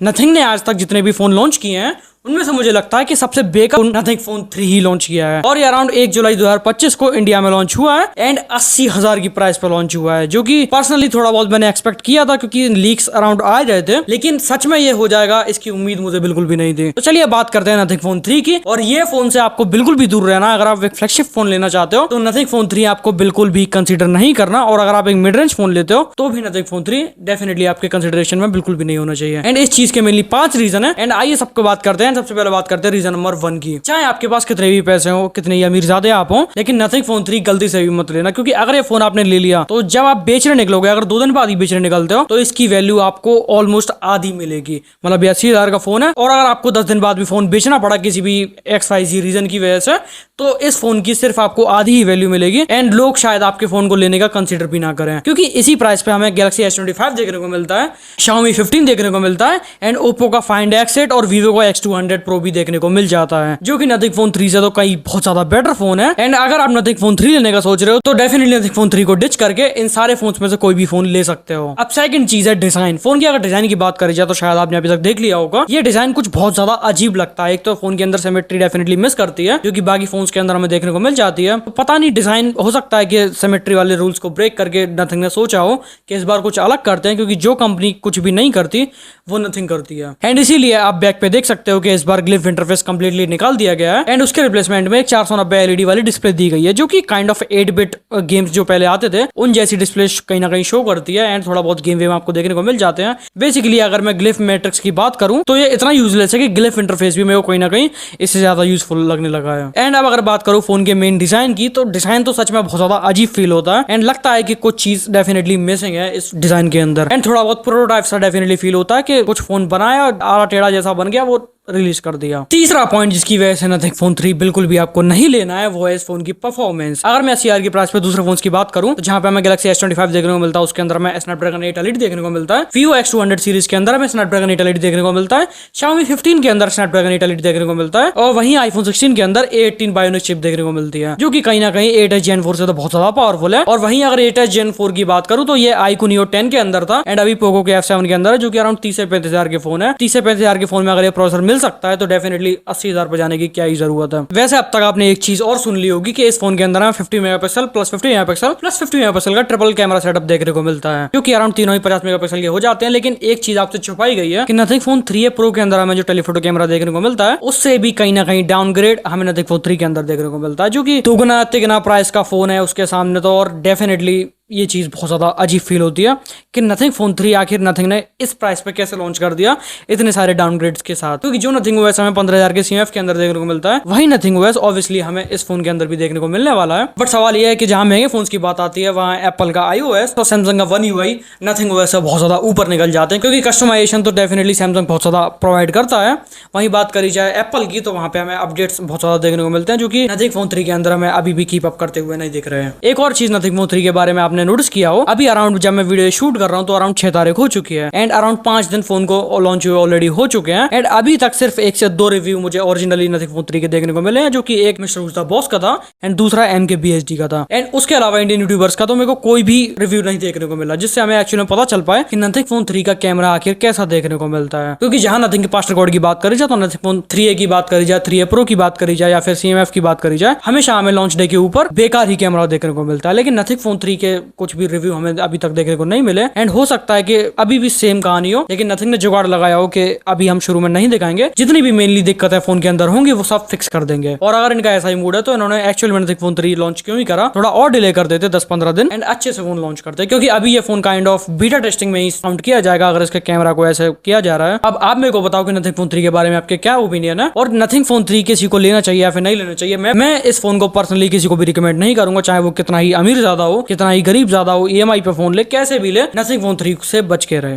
Nothing ने आज तक जितने भी फोन लॉन्च किए हैं उनमें से मुझे लगता है कि सबसे बेकार नथिंग फोन 3 ही लॉन्च किया है और ये अराउंड 1 जुलाई 2025 को इंडिया में लॉन्च हुआ है एंड 80,000 की प्राइस पे लॉन्च हुआ है, जो कि पर्सनली थोड़ा बहुत मैंने एक्सपेक्ट किया था क्योंकि लीक्स अराउंड आ रहे थे, लेकिन सच में ये हो जाएगा इसकी उम्मीद मुझे बिल्कुल भी नहीं थी। तो चलिए बात करते हैं नथिंग फोन 3 की। और ये फोन से आपको बिल्कुल भी दूर रहना। अगर आप एक फ्लैगशिप फोन लेना चाहते हो तो नथिंग फोन 3 आपको बिल्कुल भी कंसिडर नहीं करना, और अगर आप एक मिड रेंज फोन लेते हो तो भी नथिंग फोन 3 डेफिनेटली आपके कंसिडरेशन में बिल्कुल भी नहीं होना चाहिए। एंड इस चीज के मेनली 5 रीजन है एंड आइए सबको बात करते हैं। सबसे पहले बात करते हैं रीजन नंबर 1 की। चाहे आपके पास कितने भी पैसे हो, कितने ही अमीर ज्यादा आप हो, लेकिन नथिंग फोन 3 गलती से भी मत लेना, क्योंकि अगर ये फोन आपने ले लिया तो जब आप बेचने निकलोगे, अगर 2 दिन बाद ही बेचने निकलते हो तो इसकी वैल्यू आपको ऑलमोस्ट आधी मिलेगी। मतलब 80,000 का फोन है और अगर आपको 10 दिन बाद भी फोन बेचना पड़ा किसी भी XYZ रीजन की वजह से, तो इस फोन की सिर्फ आपको आधी ही वैल्यू मिलेगी एंड लोग शायद आपके फोन को लेने का कंसिडर भी ना करें, क्योंकि इसी प्राइस पे हमें Galaxy S25 देखने को मिलता है, Xiaomi 15 देखने को मिलता है एंड Oppo का Find X8 और Vivo का X200 Pro भी देखने को मिल जाता है, जो कि नथिंग फोन 3 से तो कहीं बहुत ज्यादा बेटर फोन है। एंड अगर आप नथिंग फोन 3 लेने का सोच रहे हो तो डेफिनेटली नथिंग फोन 3 को डिच करके इन सारे फोन्स में से कोई भी फोन ले सकते हो। अब सेकंड चीज है डिजाइन। फोन की अगर डिजाइन की बात करी जाए तो शायद आपने अभी तक देख लिया होगा, ये डिजाइन कुछ बहुत ज्यादा अजीब लगता है। एक तो फोन के अंदर सिमेट्री डेफिनेटली मिस करती है, जो कि बाकी फोन्स के अंदर हमें देखने को मिल जाती है। तो पता नहीं डिजाइन हो सकता है कि सिमेट्री वाले रूल्स को ब्रेक करके नथिंग ने सोचा हो कि इस बार कुछ अलग करते हैं, क्योंकि जो कंपनी कुछ भी नहीं करती वो नथिंग करती है। एंड इसीलिए आप बैक पे देख सकते हो कि इस बार ग्लिफ इंटरफेस कंप्लीटली निकाल दिया गया है एंड उसके रिप्लेसमेंट में एक 490 LED वाली डिस्प्ले दी गई है, जो कि काइंड ऑफ 8-बिट गेम्स जो पहले आते थे उन जैसी डिस्प्ले कहीं ना कहीं शो करती है एंड थोड़ा बहुत गेम वेम आपको देखने को मिल जाते हैं। बेसिकली अगर मैं ग्लिफ मैट्रिक्स की बात करूं तो ये इतना यूजलेस है कि ग्लिफ इंटरफेस भी मेरे को कहीं ना कहीं इससे ज्यादा यूजफुल लगने लगा है। एंड अब अगर बात करूं फोन के मेन डिजाइन की, तो डिजाइन तो सच में बहुत ज्यादा अजीब फील होता है एंड लगता है कि कुछ चीज डेफिनेटली मिसिंग है इस डिजाइन के अंदर एंड थोड़ा बहुत प्रोटोटाइप सा डेफिनेटली फील होता है कि कुछ फोन बनाया आड़ा टेढ़ा जैसा बन गया, वो रिलीज कर दिया। तीसरा पॉइंट जिसकी वजह से नथिंग फोन 3 बिल्कुल भी आपको नहीं लेना है वो है इस फोन की परफॉर्मेंस। अगर मैं 80,000 की प्राइस पे दूसरे फोन की बात करूं तो जहां पे हमें Galaxy S25 देखने को मिलता है, उसके अंदर हमें Snapdragon 8 Elite देखने को मिलता है। Vivo X200 सीरीज के अंदर हमें Snapdragon 8 Elite देखने को मिलता है। Xiaomi 15 के अंदर Snapdragon 8 Elite देखने को मिलता है और वहीं iPhone 16 के अंदर A18 Bionic चिप देखने को मिलती है, जो कि कहीं ना कहीं 8s Gen 4 से तो बहुत ज्यादा पावरफुल है। और वहीं अगर 8s Gen 4 की बात करूं तो ये iQOO Neo 10 के अंदर था एंड अभी Poco के F7 के अंदर है, जो कि अराउंड 30 से 35,000 के फोन है। 30 से 35,000 के फोन में अगर ये प्रोसेसर मिल सकता है तो डेफिनेटली 80,000 पे जाने की क्या ही जरूरत है। वैसे अब तक आपने एक चीज और सुन ली होगी कि इस फोन के अंदर 50 megapixel plus 50 megapixel plus 50 megapixel का ट्रिपल कैमरा सेटअप देखने को मिलता है, क्योंकि अराउंड तीनों ही 50 मेगापिक्सल के हो जाते हैं। लेकिन एक चीज आपसे छुपाई गई है कि नथिंग फोन 3 प्रो के अंदर हमें जो टेलीफोटो कैमरा देखने को मिलता है उससे भी कहीं ना कहीं डाउनग्रेड हमें नथिंग फोन 3 के अंदर देखने को मिलता है, जो कि दुगना तिगना प्राइस का फोन है उसके सामने तो। और डेफिनेटली ये चीज बहुत ज्यादा अजीब फील होती है कि नथिंग फोन 3 आखिर नथिंग ने इस प्राइस पे कैसे लॉन्च कर दिया इतने सारे डाउनग्रेड्स के साथ, क्योंकि जो नथिंग OS हमें 15,000 के CMF के अंदर देखने को मिलता है वही नथिंग OS ऑब्वियसली हमें इस फोन के अंदर भी देखने को मिलने वाला है। बट सवाल यह है कि जहां महंगे फोन की बात आती है वहां एप्पल का iOS और सैमसंग का One UI नथिंग OS से बहुत ज्यादा ऊपर निकल जाते हैं, क्योंकि कस्टमाइजेशन तो डेफिनेटली सैमसंग बहुत ज्यादा प्रोवाइड करता है। वहीं बात करी जाए एप्पल की तो वहां पे हमें अपडेट्स बहुत ज्यादा देखने को मिलते हैं, जो कि नथिंग फोन 3 के अंदर हमें अभी भी कीप अप करते हुए नहीं दिख रहे हैं। एक और चीज नथिंग फोन 3 के बारे में आपने नोटिस किया हो, अभी अराउंड जब मैं वीडियो शूट कर रहा हूं तो अराउंड 6 तारीख हो चुकी है एंड अराउंड 5 दिन फोन को लॉन्च हुए ऑलरेडी हो चुके हैं एंड अभी तक सिर्फ 1 से 2 रिव्यू मुझे ओरिजिनली नथिंग फोन 3 के देखने को मिले हैं, जो कि एक मिस्टर उस्ता बॉस का था एंड दूसरा MKBHD का था। एंड उसके अलावा इंडियन यूट्यूबर्स का तो मेरे को कोई भी रिव्यू नहीं देखने को मिला जिससे हमें एक्चुअली पता चल पाए कि नथिंग फोन 3 का कैमरा आखिर कैसा देखने को मिलता है। क्योंकि जहां नथिंग के पास्ट रिकॉर्ड की बात करी जाए तो नथिंग फोन 3A की बात करी जाए, 3A प्रो की बात करी जाए या फिर CMF की बात करी जाए, हमेशा हमें लॉन्च डे के ऊपर बेकार ही कैमरा देखने को मिलता है। लेकिन नथिंग फोन 3 के कुछ भी रिव्यू हमें अभी तक देखने को नहीं मिले एंड हो सकता है कि अभी भी सेम कहानी हो, लेकिन नथिंग ने जुगाड़ लगाया हो कि अभी हम शुरू में नहीं दिखाएंगे, जितनी भी मेनली दिक्कत है फोन के अंदर होंगी वो सब फिक्स कर देंगे। और अगर इनका ऐसा ही मूड है तो इन्होंने एक्चुअल में नथिंग फोन 3 लॉन्च क्यों ही करा, थोड़ा और डिले कर देते 10-15 दिन एंड अच्छे से फोन लॉन्च करते, क्योंकि अभी ये phone kind of beta testing में ही काउंट किया जाएगा अगर इसके कैमरा को ऐसे किया जा रहा है। अब आप मेरे को बताओ कि नथिंग फोन 3 के बारे में आपके क्या ओपिनियन है और नथिंग फोन 3 किसी को लेना चाहिए या फिर नहीं लेना चाहिए। मैं इस फोन को पर्सनली किसी को भी रिकमेंड नहीं करूंगा, चाहे वो कितना ही अमीर ज्यादा हो, कितना ही गरीब ज्यादा हो, EMI पे फोन ले, कैसे भी ले, नथिंग फोन 3 से बच के रहे।